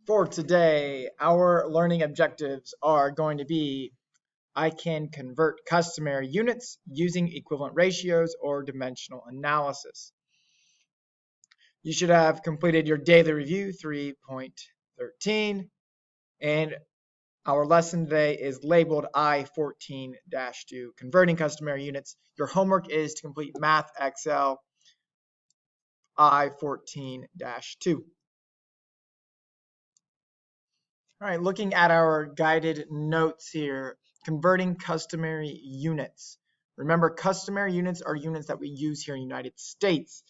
For today, our learning objectives are going to be I can convert customary units using equivalent ratios or dimensional analysis. You should have completed your daily review 3.13, and our lesson today is labeled I14-2, converting customary units. Your homework is to complete Math Excel I14-2. All right, looking at our guided notes here, converting customary units. Remember, customary units are units that we use here in the United States.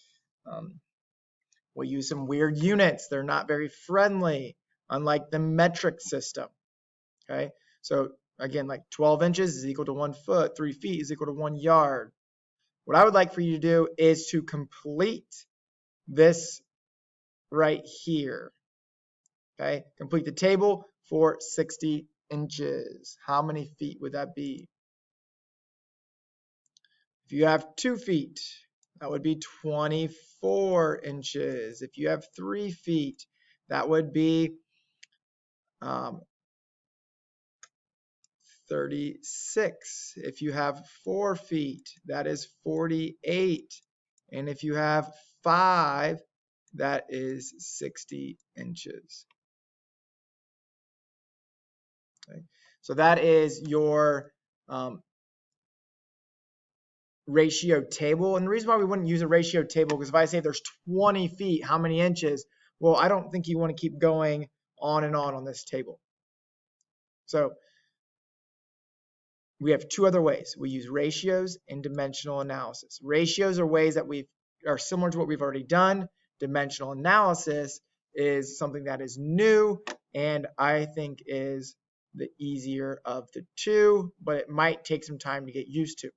We use some weird units. They're not very friendly, unlike the metric system. Okay, so again, like 12 inches is equal to 1 foot, 3 feet is equal to 1 yard. What I would like for you to do is to complete this right here. Okay, complete the table for 60 inches. How many feet would that be? If you have 2 feet, that would be 24 inches. If you have 3 feet, that would be 36. If you have 4 feet, that is 48. And if you have 5, that is 60 inches. Okay. So that is your ratio table. And the reason why we wouldn't use a ratio table, because if I say there's 20 feet, how many inches? Well, I don't think you want to keep going on and on this table. So we have two other ways. We use ratios and dimensional analysis. Ratios are ways that are similar to what we've already done. Dimensional analysis is something that is new and I think is the easier of the two, but it might take some time to get used to.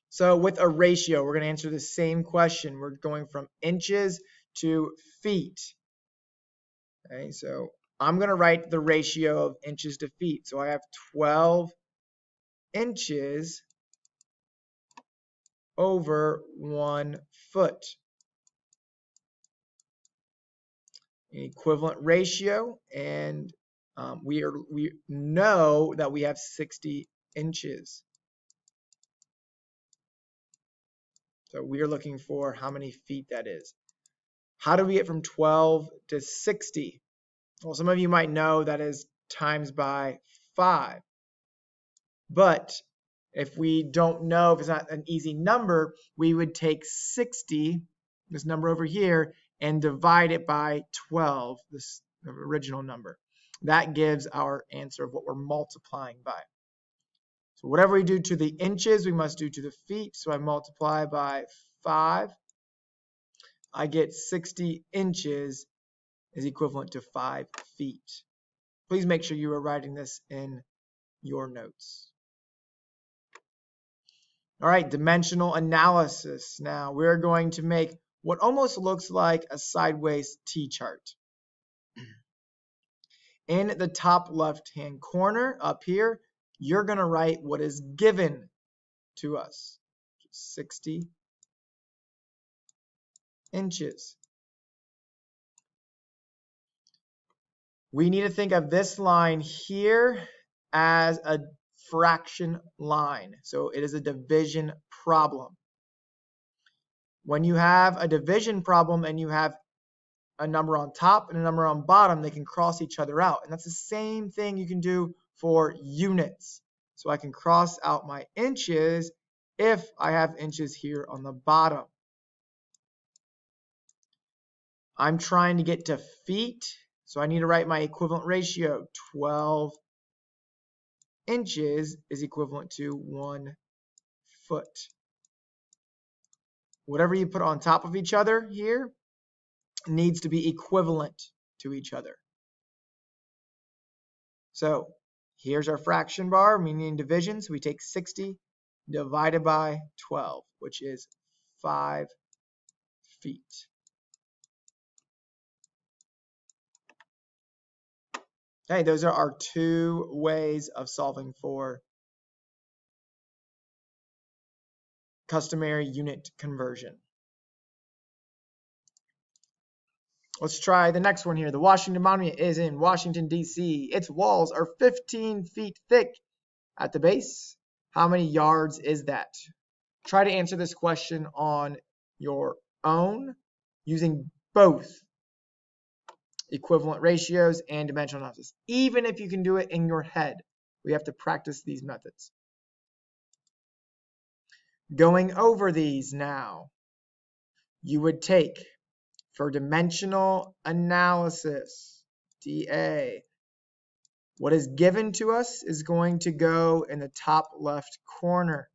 So with a ratio, we're going to answer the same question. We're going from inches to feet. Okay, so I'm going to write the ratio of inches to feet. So I have 12 inches over 1 foot. An equivalent ratio, and we know that we have 60 inches. So we are looking for how many feet that is. How do we get from 12 to 60? Well, some of you might know that is times by 5. But if we don't know, if it's not an easy number, we would take 60, this number over here, and divide it by 12, this original number. That gives our answer of what we're multiplying by. So whatever we do to the inches, we must do to the feet. So I multiply by 5. I get 60 inches is equivalent to 5 feet. Please make sure you are writing this in your notes. All right, dimensional analysis. Now we're going to make what almost looks like a sideways T-chart. In the top left-hand corner up here, you're going to write what is given to us, 60 inches. We need to think of this line here as a fraction line. So it is a division problem. When you have a division problem and you have a number on top and a number on bottom, they can cross each other out. And that's the same thing you can do for units. So I can cross out my inches if I have inches here on the bottom. I'm trying to get to feet, so I need to write my equivalent ratio. 12 inches is equivalent to 1 foot. Whatever you put on top of each other here needs to be equivalent to each other. So here's our fraction bar, meaning division. So we take 60 divided by 12, which is 5 feet. Okay, those are our two ways of solving for customary unit conversion. Let's try the next one here. The Washington Monument is in Washington, D.C. Its walls are 15 feet thick at the base. How many yards is that? Try to answer this question on your own using both equivalent ratios and dimensional analysis. Even if you can do it in your head, we have to practice these methods. Going over these now, you would take, for dimensional analysis, DA, what is given to us is going to go in the top left corner.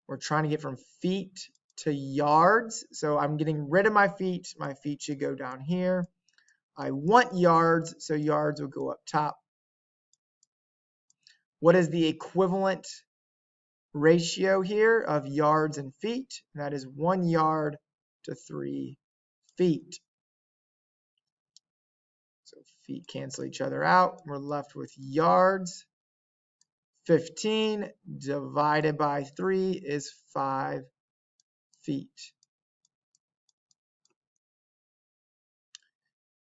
We're trying to get from feet to yards, so I'm getting rid of my feet. My feet should go down here. I want yards, so yards will go up top. What is the equivalent ratio here of yards and feet? And that is 1 yard to 3 feet. So feet cancel each other out. We're left with yards. 15 divided by 3 is 5 feet.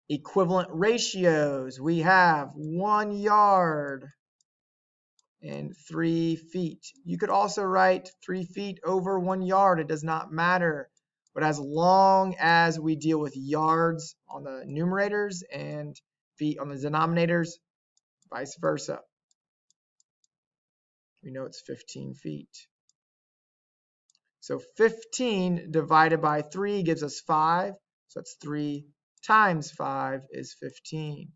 Equivalent ratios, we have 1 yard and 3 feet. You could also write 3 feet over 1 yard. It does not matter. But as long as we deal with yards on the numerators and feet on the denominators, vice versa. We know it's 15 feet. So 15 divided by 3 gives us 5. So that's 3 times 5 is 15.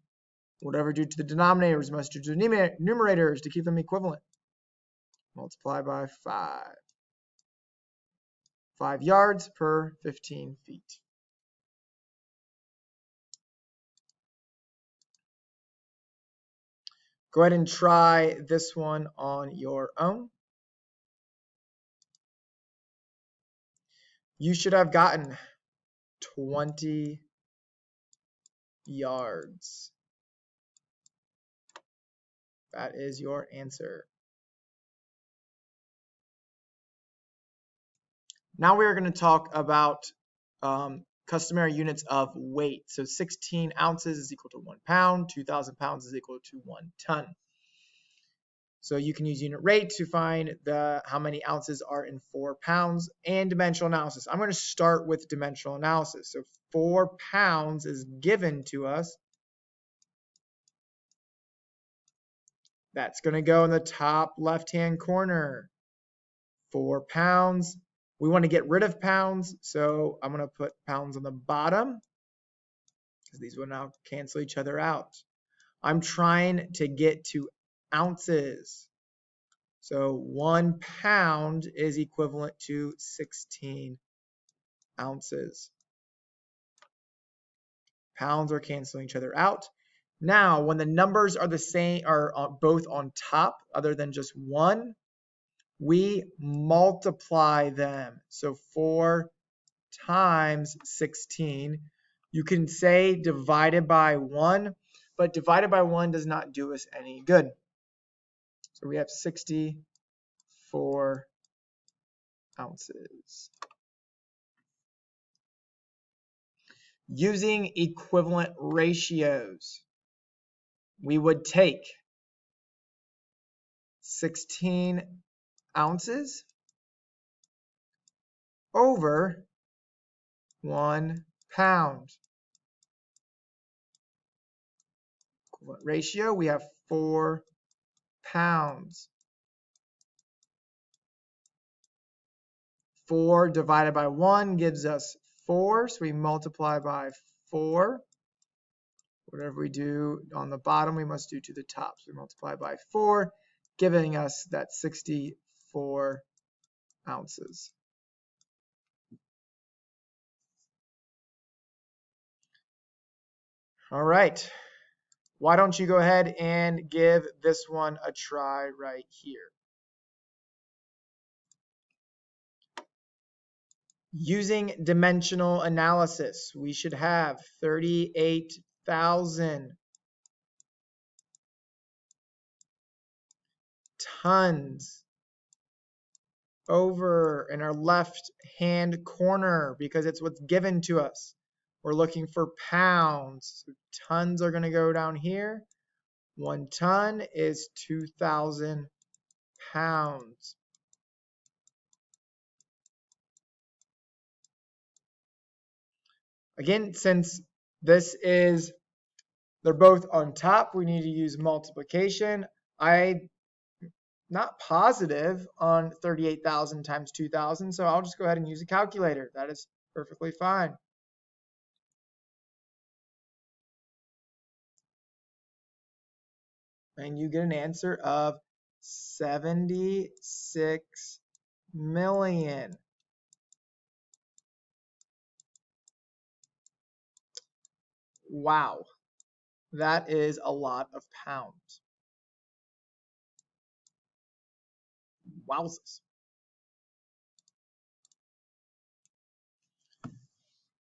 Whatever due to the denominators must do to the numerators to keep them equivalent. Multiply by 5. 5 yards per 15 feet. Go ahead and try this one on your own. You should have gotten 20 yards. That is your answer. Now we are going to talk about customary units of weight. So 16 ounces is equal to 1 pound, 2,000 pounds is equal to 1 ton. So you can use unit rate to find how many ounces are in 4 pounds and dimensional analysis. I'm going to start with dimensional analysis. So 4 pounds is given to us. That's going to go in the top left-hand corner. 4 pounds. We want to get rid of pounds, so I'm going to put pounds on the bottom because these will now cancel each other out. I'm trying to get to ounces. So 1 pound is equivalent to 16 ounces. Pounds are canceling each other out. Now, when the numbers are the same, are both on top, other than just 1, we multiply them. So 4 times 16. You can say divided by 1, but divided by 1 does not do us any good. So we have 64 ounces. Using equivalent ratios, we would take 16 ounces over 1 pound. Equivalent ratio, we have 4 pounds. 4 divided by 1 gives us 4, so we multiply by 4. Whatever we do on the bottom, we must do to the top. So we multiply by 4, giving us that 64 ounces. All right. Why don't you go ahead and give this one a try right here. Using dimensional analysis, we should have 38,000 tons over in our left hand corner because it's what's given to us. We're looking for pounds. So tons are going to go down here. 1 ton is 2,000 pounds. Again, since they're both on top, we need to use multiplication. I'm not positive on 38,000 times 2,000, so I'll just go ahead and use a calculator. That is perfectly fine. And you get an answer of 76 million. Wow, that is a lot of pounds. Wowzers.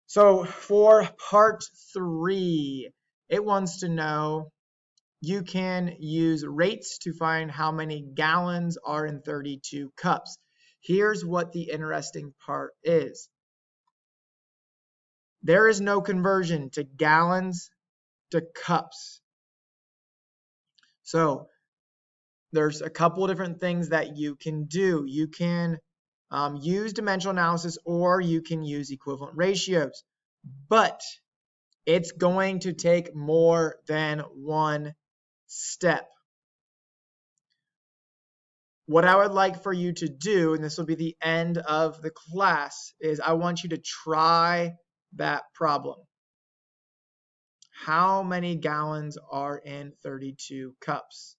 So for part 3, it wants to know you can use rates to find how many gallons are in 32 cups. Here's what the interesting part is. There is no conversion to gallons to cups. So there's a couple of different things that you can do. You can use dimensional analysis or you can use equivalent ratios. But it's going to take more than one step. What I would like for you to do, and this will be the end of the class, is I want you to try that problem. How many gallons are in 32 cups?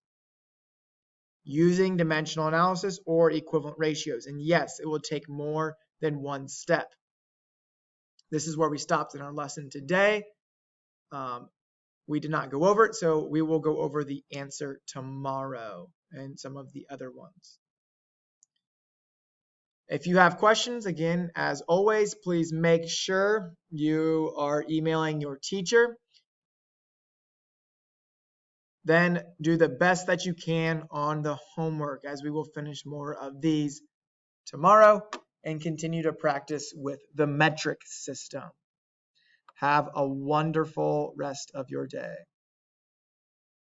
Using dimensional analysis or equivalent ratios. And yes, it will take more than one step. This is where we stopped in our lesson today. We did not go over it, so we will go over the answer tomorrow and some of the other ones. If you have questions, again, as always, please make sure you are emailing your teacher. Then do the best that you can on the homework, as we will finish more of these tomorrow and continue to practice with the metric system. Have a wonderful rest of your day.